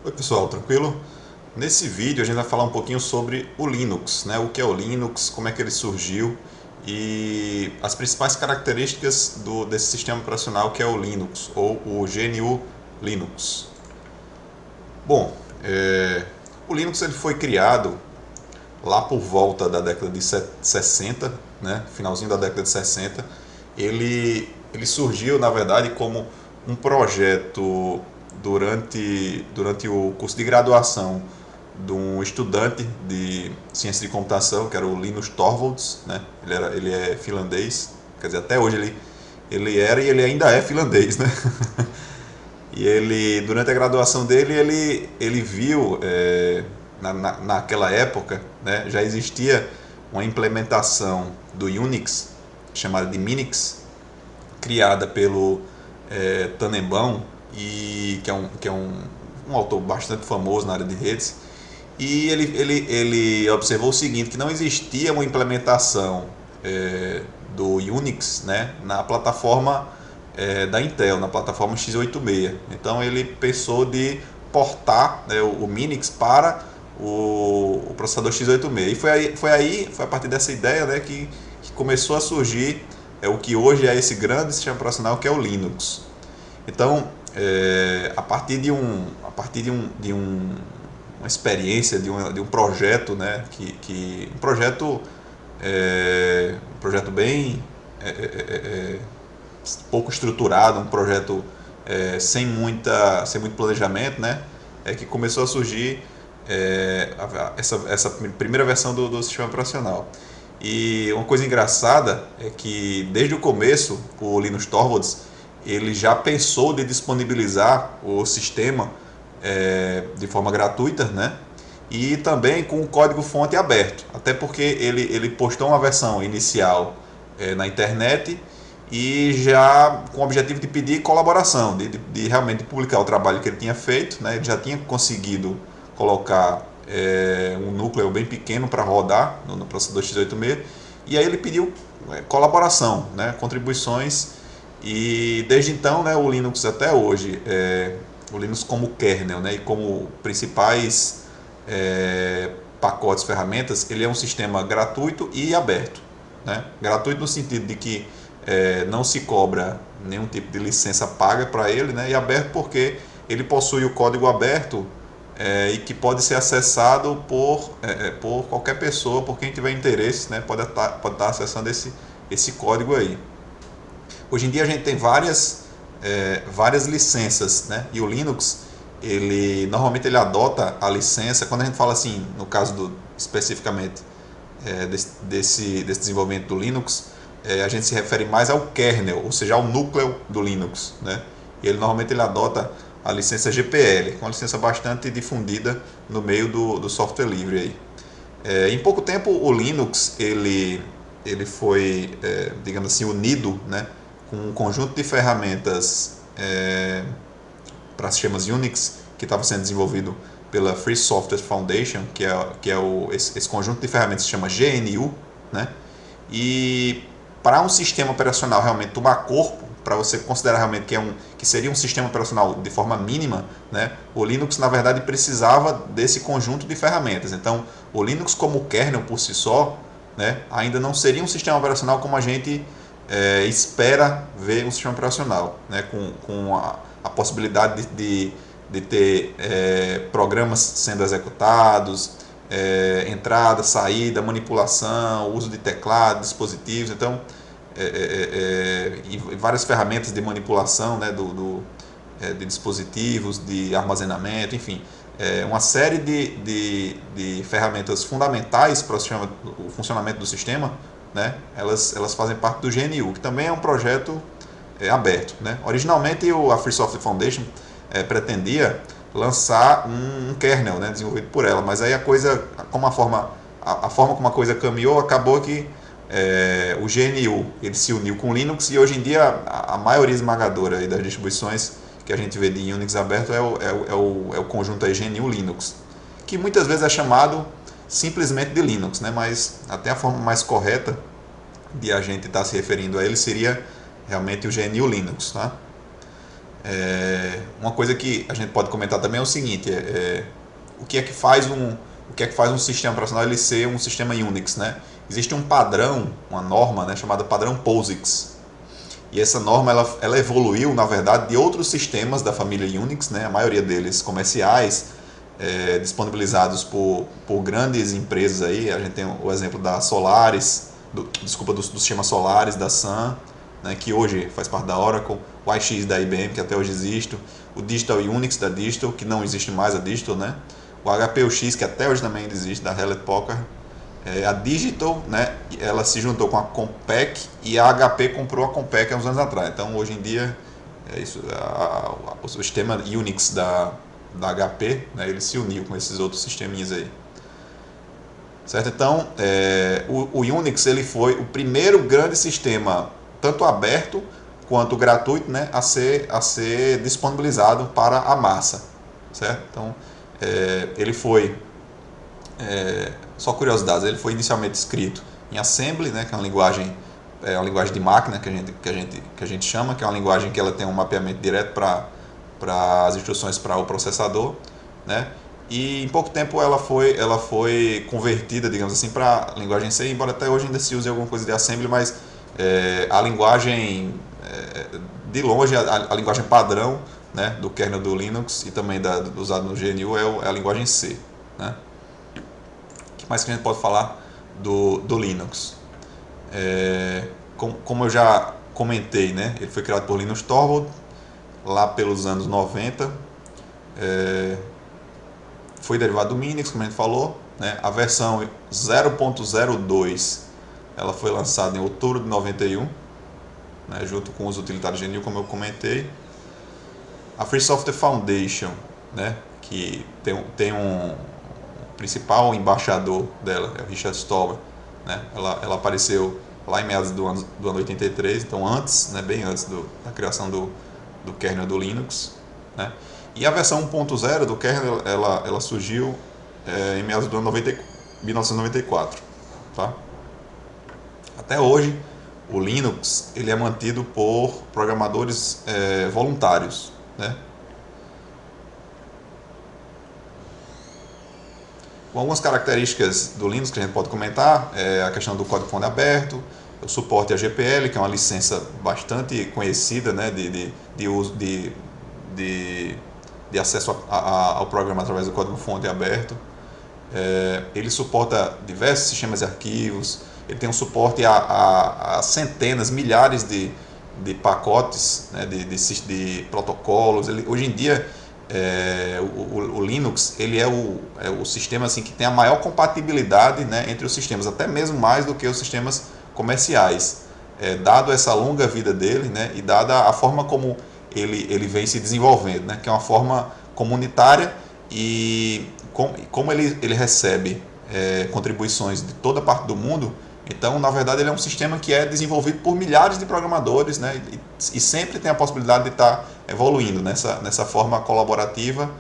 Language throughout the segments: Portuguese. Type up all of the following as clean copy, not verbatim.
Oi pessoal, tranquilo? Nesse vídeo a gente vai falar um pouquinho sobre o Linux, né? O que é o Linux, como é que ele surgiu e as principais características desse sistema operacional que é o Linux, ou o GNU Linux. Bom, o Linux ele foi criado lá por volta da década de 60, né? Finalzinho da década de 60. Ele surgiu, na verdade, como um projeto durante o curso de graduação de um estudante de ciência de computação, que era o Linus Torvalds, né? Ele é finlandês, quer dizer, até hoje ele era e ele ainda é finlandês, né? E ele, durante a graduação dele, ele viu, naquela época, né, já existia uma implementação do Unix, chamada de Minix, criada pelo Tannenbaum, que é um autor bastante famoso na área de redes. E ele observou o seguinte, que não existia uma implementação do Unix, né, na plataforma da Intel, na plataforma x86. Então ele pensou de portar, né, o Minix para o processador x86. E foi a partir dessa ideia, né, que começou a surgir o que hoje é esse grande sistema operacional que é o Linux. Então, a partir de uma experiência, de um projeto, né, um projeto bem pouco estruturado, um projeto sem muito planejamento, né, que começou a surgir essa primeira versão do sistema operacional. E uma coisa engraçada é que desde o começo o Linus Torvalds ele já pensou de disponibilizar o sistema de forma gratuita, né? E também com o código-fonte aberto, até porque ele postou uma versão inicial na internet e já com o objetivo de pedir colaboração, de realmente publicar o trabalho que ele tinha feito, né? Ele já tinha conseguido colocar um núcleo bem pequeno para rodar no processador x86, e aí ele pediu colaboração, né? Contribuições, e desde então, né, o Linux até hoje, o Linux como kernel, né, e como principais pacotes, ferramentas, ele é um sistema gratuito e aberto, né? Gratuito no sentido de que não se cobra nenhum tipo de licença paga para ele, né? E aberto porque ele possui o código aberto e que pode ser acessado por qualquer pessoa, por quem tiver interesse, né? Pode estar acessando esse código aí. Hoje em dia a gente tem várias licenças, né? E o Linux, normalmente ele adota a licença, quando a gente fala assim, no caso especificamente desse desenvolvimento do Linux, a gente se refere mais ao kernel, ou seja, ao núcleo do Linux, né? E normalmente ele adota a licença GPL, que é uma licença bastante difundida no meio do software livre aí. Em pouco tempo o Linux ele foi, digamos assim, unido, né, com um conjunto de ferramentas para sistemas Unix que estava sendo desenvolvido pela Free Software Foundation, esse conjunto de ferramentas se chama GNU, né? E para um sistema operacional realmente tomar corpo, para você considerar realmente que seria um sistema operacional de forma mínima, né, o Linux na verdade precisava desse conjunto de ferramentas. Então, o Linux como kernel por si só, né, ainda não seria um sistema operacional como a gente espera ver um sistema operacional, né, com a possibilidade de ter programas sendo executados, entrada, saída, manipulação, uso de teclado, dispositivos, então e várias ferramentas de manipulação, né, de dispositivos, de armazenamento, enfim, uma série de ferramentas fundamentais para o funcionamento do sistema, né, elas fazem parte do GNU, que também é um projeto aberto, né? Originalmente a Free Software Foundation pretendia lançar um kernel, né, desenvolvido por ela, mas aí a forma como a coisa caminhou, acabou que o GNU ele se uniu com o Linux, e hoje em dia a maioria esmagadora aí das distribuições que a gente vê de Unix aberto é o conjunto aí GNU Linux, que muitas vezes é chamado simplesmente de Linux, né? Mas até a forma mais correta de a gente estar se referindo a ele seria realmente o GNU Linux, tá? Uma coisa que a gente pode comentar também é o seguinte, o que é que faz um sistema operacional ele ser um sistema Unix, né? Existe um padrão, uma norma, né, chamada padrão POSIX. E essa norma ela evoluiu, na verdade, de outros sistemas da família Unix, né, a maioria deles comerciais, disponibilizados por grandes empresas aí. A gente tem o exemplo da Solaris, do sistema Solaris da Sun, né, que hoje faz parte da Oracle, o iX da IBM, que até hoje existe, o Digital Unix da Digital, que não existe mais a Digital, né, o HPUX, que até hoje também existe, da Hewlett Packard. A Digital, né, ela se juntou com a Compaq e a HP comprou a Compaq há uns anos atrás. Então, hoje em dia, o sistema Unix da HP, né, ele se uniu com esses outros sisteminhas aí. Certo? Então, o Unix ele foi o primeiro grande sistema, tanto aberto quanto gratuito, né, a ser disponibilizado para a massa. Certo? Então, ele foi... só curiosidades, ele foi inicialmente escrito em Assembly, né, que é uma linguagem de máquina que a gente chama, que é uma linguagem que ela tem um mapeamento direto para as instruções para o processador, né? E em pouco tempo ela foi convertida, digamos assim, para a linguagem C, embora até hoje ainda se use alguma coisa de Assembly, mas a linguagem, de longe, a linguagem padrão, né, do kernel do Linux e também usado no GNU é a linguagem C, né? Mais que a gente pode falar do Linux. Como eu já comentei, né, ele foi criado por Linus Torvald lá pelos anos 90. Foi derivado do Minix, como a gente falou, né? A versão 0.02 ela foi lançada em outubro de 91, né, junto com os utilitários GNU, como eu comentei. A Free Software Foundation, né, que tem um principal embaixador dela, é o Richard Stallman, né? Ela apareceu lá em meados do ano 83, então antes, né, bem antes da criação do kernel do Linux, né? E a versão 1.0 do kernel ela surgiu em meados do ano 1994, tá? Até hoje o Linux ele é mantido por programadores voluntários, né? Com algumas características do Linux que a gente pode comentar, a questão do código-fonte aberto, o suporte a GPL, que é uma licença bastante conhecida, né, de uso de acesso ao programa através do código-fonte aberto. Ele suporta diversos sistemas de arquivos, ele tem um suporte a centenas, milhares de pacotes, né, de protocolos. Hoje em dia, o Linux ele é o sistema assim, que tem a maior compatibilidade, né, entre os sistemas, até mesmo mais do que os sistemas comerciais, dado essa longa vida dele, né, e dada a forma como ele vem se desenvolvendo, né, que é uma forma comunitária, e como ele recebe contribuições de toda parte do mundo. Então, na verdade, ele é um sistema que é desenvolvido por milhares de programadores, né, e sempre tem a possibilidade de estar evoluindo nessa forma colaborativa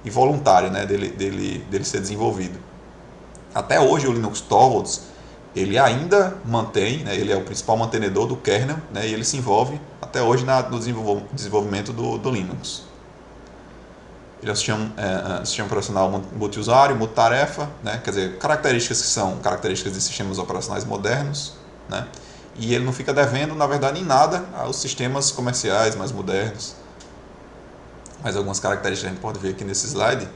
e voluntária, né, dele ser desenvolvido. Até hoje, o Linus Torvalds ele ainda mantém, né, ele é o principal mantenedor do kernel, né, e ele se envolve até hoje no desenvolvimento do Linux. Ele é um sistema operacional multiusuário, multitarefa, né? Quer dizer, características que são características de sistemas operacionais modernos, né? E ele não fica devendo, na verdade, em nada aos sistemas comerciais mais modernos. Mas algumas características a gente pode ver aqui nesse slide,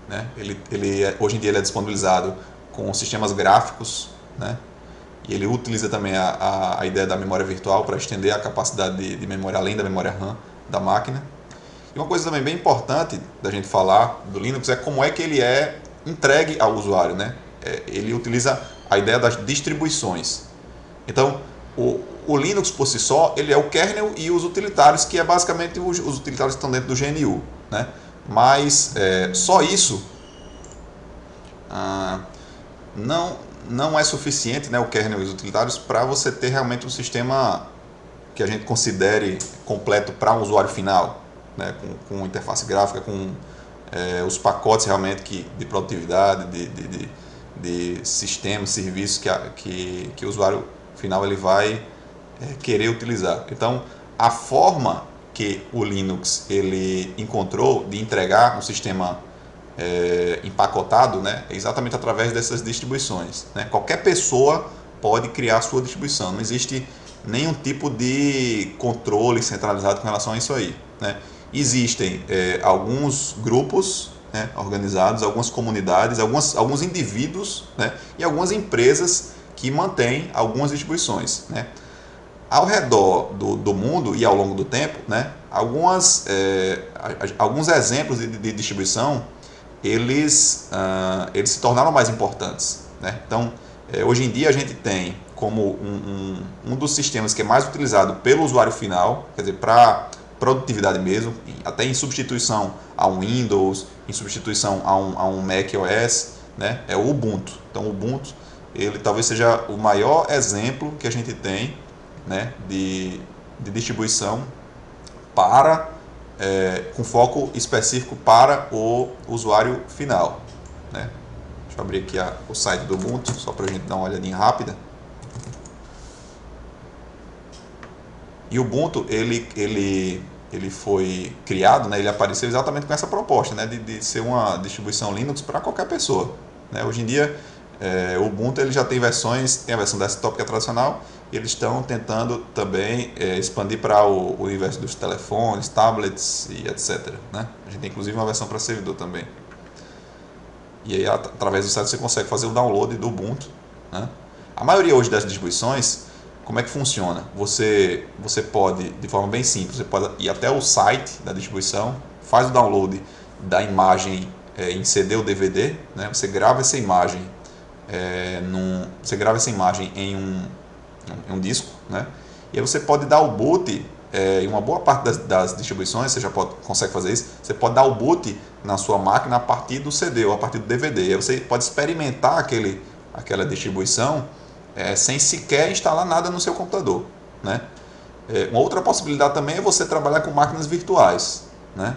né? Hoje em dia ele é disponibilizado com sistemas gráficos, né? E ele utiliza também a ideia da memória virtual para estender a capacidade de memória além da memória RAM da máquina. E uma coisa também bem importante da gente falar do Linux é como é que ele é entregue ao usuário, né? Ele utiliza a ideia das distribuições. Então, o Linux por si só, ele é o kernel e os utilitários, que é basicamente os utilitários que estão dentro do GNU, né? Mas só isso não é suficiente, né, o kernel e os utilitários, para você ter realmente um sistema que a gente considere completo para um usuário final. Né, com interface gráfica, com os pacotes realmente de produtividade, de sistemas, serviços que o usuário final ele vai querer utilizar. Então, a forma que o Linux ele encontrou de entregar um sistema empacotado, né, é exatamente através dessas distribuições, né? Qualquer pessoa pode criar a sua distribuição, não existe nenhum tipo de controle centralizado com relação a isso aí, né? Existem alguns grupos, né, organizados, algumas comunidades, alguns indivíduos, né, e algumas empresas que mantêm algumas distribuições, né? Ao redor do mundo e ao longo do tempo, né, alguns exemplos de distribuição eles se tornaram mais importantes, né? Então, hoje em dia a gente tem como um dos sistemas que é mais utilizado pelo usuário final, quer dizer, para produtividade mesmo, até em substituição a um Windows, em substituição a um Mac OS, né? É o Ubuntu. Então, o Ubuntu ele talvez seja o maior exemplo que a gente tem, né, de distribuição para com foco específico para o usuário final, né? Deixa eu abrir aqui o site do Ubuntu, só para a gente dar uma olhadinha rápida. E o Ubuntu, ele foi criado, né, ele apareceu exatamente com essa proposta, né, de ser uma distribuição Linux para qualquer pessoa, né? Hoje em dia, o Ubuntu ele já tem versões, tem a versão desktop que é tradicional, e eles estão tentando também expandir para o universo dos telefones, tablets e etc, né? A gente tem inclusive uma versão para servidor também. E aí, através do site, você consegue fazer o download do Ubuntu, né? A maioria hoje das distribuições, como é que funciona? Você pode, de forma bem simples, você pode ir até o site da distribuição, faz o download da imagem em CD ou DVD, né? Você grava essa imagem em um disco, né? E aí você pode dar o boot em uma boa parte das distribuições, você já consegue fazer isso, você pode dar o boot na sua máquina a partir do CD ou a partir do DVD. E aí você pode experimentar aquela distribuição sem sequer instalar nada no seu computador, né? Uma outra possibilidade também é você trabalhar com máquinas virtuais, né?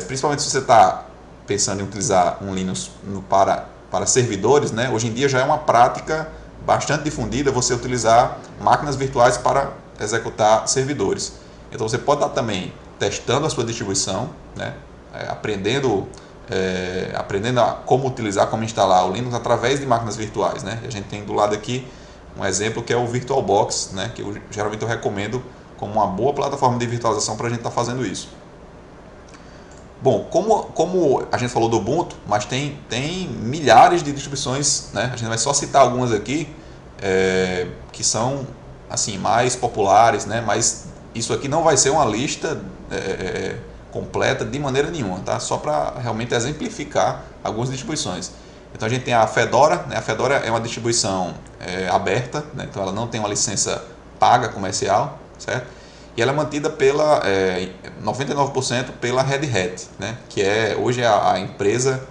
Principalmente se você está pensando em utilizar um Linux para servidores, né? Hoje em dia já é uma prática bastante difundida você utilizar máquinas virtuais para executar servidores. Então você pode estar também testando a sua distribuição, né? Aprendendo a como utilizar, como instalar o Linux através de máquinas virtuais, né? E a gente tem do lado aqui um exemplo que é o VirtualBox, né? Que geralmente eu recomendo como uma boa plataforma de virtualização para a gente estar fazendo isso. Bom, como a gente falou do Ubuntu, mas tem milhares de distribuições, né? A gente vai só citar algumas aqui que são assim mais populares, né? Mas isso aqui não vai ser uma lista completa de maneira nenhuma, tá? Só para realmente exemplificar algumas distribuições. Então a gente tem a Fedora, né? A Fedora é uma distribuição aberta, né? Então ela não tem uma licença paga comercial, certo? E ela é mantida pela 99% pela Red Hat, né? Que hoje é a empresa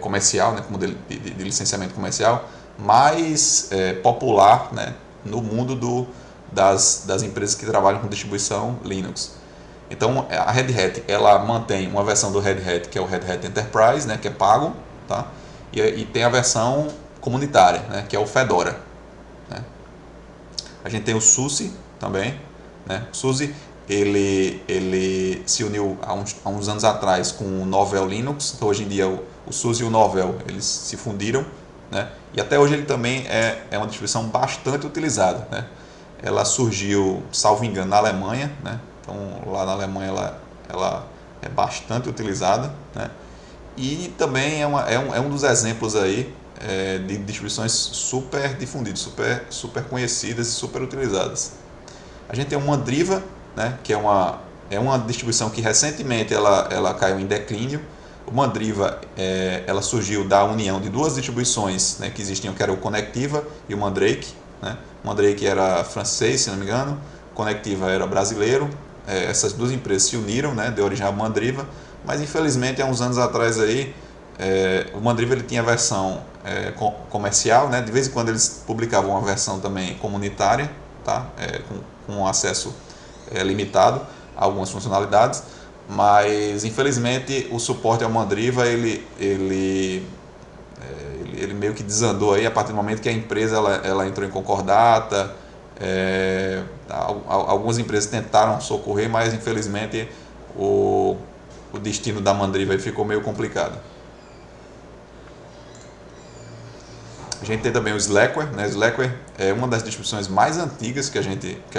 comercial, né? Como de licenciamento comercial mais popular, né? No mundo das empresas que trabalham com distribuição Linux. Então a Red Hat ela mantém uma versão do Red Hat que é o Red Hat Enterprise, né? Que é pago, tá? E tem a versão comunitária, né? Que é o Fedora, né? A gente tem o SUSE também, né? O SUSE ele se uniu há uns anos atrás com o Novell Linux. Então, hoje em dia o SUSE e o Novell eles se fundiram, né? E até hoje ele também é uma distribuição bastante utilizada, né? Ela surgiu, salvo engano, na Alemanha, né? Então lá na Alemanha ela é bastante utilizada, né? E também é um dos exemplos aí de distribuições super difundidas, super conhecidas e super utilizadas. A gente tem o Mandriva, né, que é uma distribuição que recentemente ela caiu em declínio. O Mandriva ela surgiu da união de duas distribuições, né, que existiam, que era o Conectiva e o Mandrake, né? O Mandrake era francês, se não me engano, o Conectiva era brasileiro. Essas duas empresas se uniram, né, deu origem ao Mandriva, mas infelizmente há uns anos atrás aí o Mandriva ele tinha a versão comercial, né? De vez em quando eles publicavam uma versão também comunitária, tá? Com acesso limitado a algumas funcionalidades, mas infelizmente o suporte ao Mandriva ele meio que desandou aí a partir do momento que a empresa ela entrou em concordata, Algumas empresas tentaram socorrer, mas infelizmente o destino da Mandriva aí ficou meio complicado. A gente tem também o Slackware, né? Slackware é uma das distribuições mais antigas que a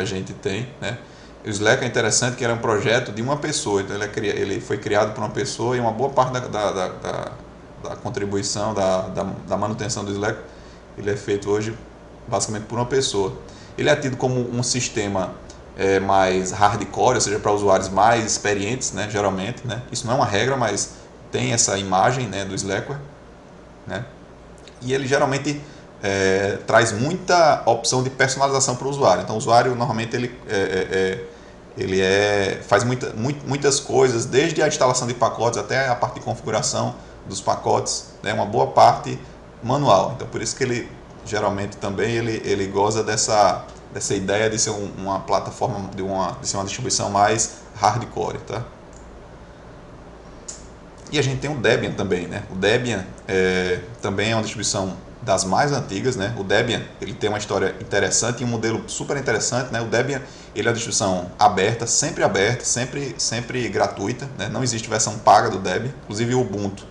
gente tem, né? O Slackware é interessante que era um projeto de uma pessoa, então ele foi criado por uma pessoa e uma boa parte da contribuição, da manutenção do Slackware, ele é feito hoje basicamente por uma pessoa. Ele é tido como um sistema mais hardcore, ou seja, para usuários mais experientes, né? Geralmente, né? Isso não é uma regra, mas tem essa imagem, né, do Slackware, né? E ele geralmente traz muita opção de personalização para o usuário. Então o usuário normalmente ele faz muitas coisas, desde a instalação de pacotes até a parte de configuração dos pacotes, né, uma boa parte manual. Então por isso que ele geralmente também ele goza dessa ideia de ser uma plataforma, de ser uma distribuição mais hardcore, tá? E a gente tem o Debian também, né? O Debian também é uma distribuição das mais antigas, né? O Debian ele tem uma história interessante e um modelo super interessante, né? O Debian ele é uma distribuição aberta, sempre gratuita, né? Não existe versão paga do Debian. Inclusive o Ubuntu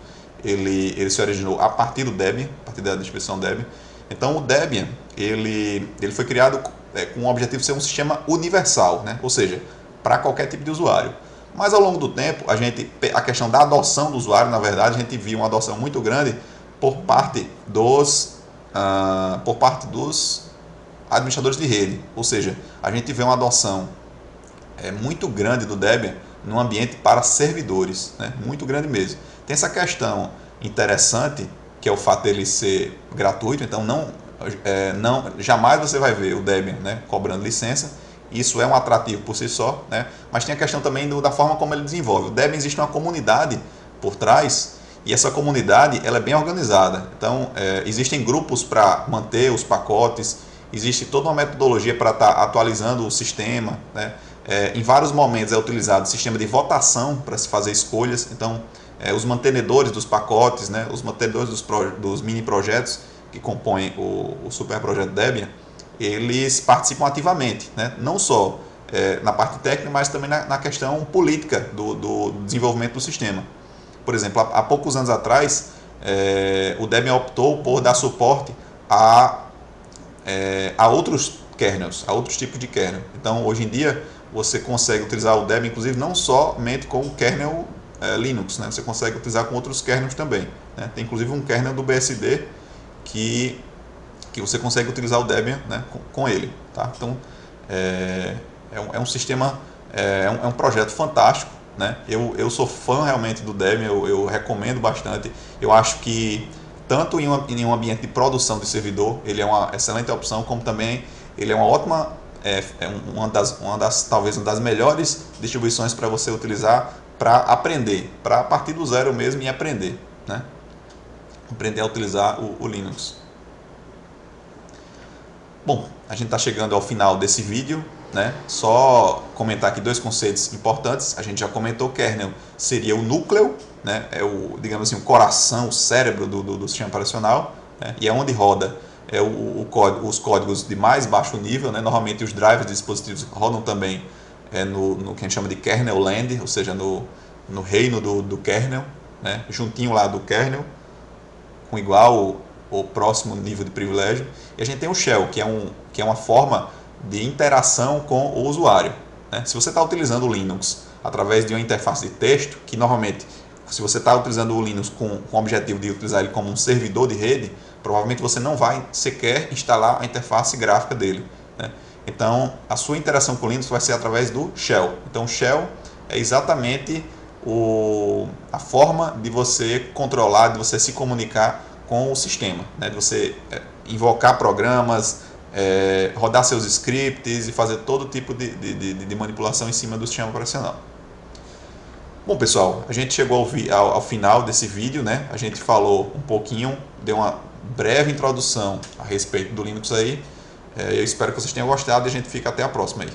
ele se originou a partir do Debian, a partir da distribuição Debian. Então o Debian ele foi criado com o objetivo de ser um sistema universal, né? Ou seja, para qualquer tipo de usuário. Mas ao longo do tempo, a questão da adoção do usuário, na verdade, a gente viu uma adoção muito grande por parte dos administradores de rede. Ou seja, a gente vê uma adoção muito grande do Debian no ambiente para servidores, né? Muito grande mesmo. Tem essa questão interessante, que é o fato dele ser gratuito, então jamais você vai ver o Debian, né, cobrando licença. Isso é um atrativo por si só, né? Mas tem a questão também da forma como ele desenvolve. O Debian existe uma comunidade por trás e essa comunidade ela é bem organizada. Então, existem grupos para manter os pacotes, existe toda uma metodologia para estar atualizando o sistema, né? Em vários momentos é utilizado o sistema de votação para se fazer escolhas. Então, os mantenedores dos pacotes, né? Os mantenedores dos mini projetos que compõem o super projeto Debian, eles participam ativamente, né? Não só na parte técnica, mas também na questão política do desenvolvimento do sistema. Por exemplo, há poucos anos atrás, o Debian optou por dar suporte a outros kernels, a outros tipos de kernel. Então, hoje em dia, você consegue utilizar o Debian, inclusive, não somente com o kernel Linux, né? Você consegue utilizar com outros kernels também, né? Tem inclusive um kernel do BSD que você consegue utilizar o Debian, né, com ele, tá? Então é um sistema, é um projeto fantástico, né? Eu sou fã realmente do Debian, eu recomendo bastante. Eu acho que tanto em um ambiente de produção de servidor ele é uma excelente opção, como também ele é uma ótima, talvez uma das melhores distribuições para você utilizar para aprender, para partir do zero mesmo e aprender, né? Aprender a utilizar o Linux. Bom, a gente está chegando ao final desse vídeo, né? Só comentar aqui dois conceitos importantes. A gente já comentou que o kernel seria o núcleo, né? É digamos assim, o coração, o cérebro do sistema operacional, né? E é onde roda os códigos de mais baixo nível, né? Normalmente os drivers de dispositivos rodam também no que a gente chama de kernel land, ou seja, no reino do kernel, né? Juntinho lá do kernel, com igual ou próximo nível de privilégio. E a gente tem o shell, que é uma forma de interação com o usuário, né? Se você está utilizando o Linux através de uma interface de texto, que normalmente, se você está utilizando o Linux com o objetivo de utilizar ele como um servidor de rede, provavelmente você não vai sequer instalar a interface gráfica dele, né? Então, a sua interação com o Linux vai ser através do shell. Então, o shell é exatamente a forma de você controlar, de você se comunicar com o sistema, né? De você invocar programas, rodar seus scripts e fazer todo tipo de manipulação em cima do sistema operacional. Bom, pessoal, a gente chegou ao final desse vídeo, né? A gente falou um pouquinho, deu uma breve introdução a respeito do Linux aí. Eu espero que vocês tenham gostado e a gente fica até a próxima aí.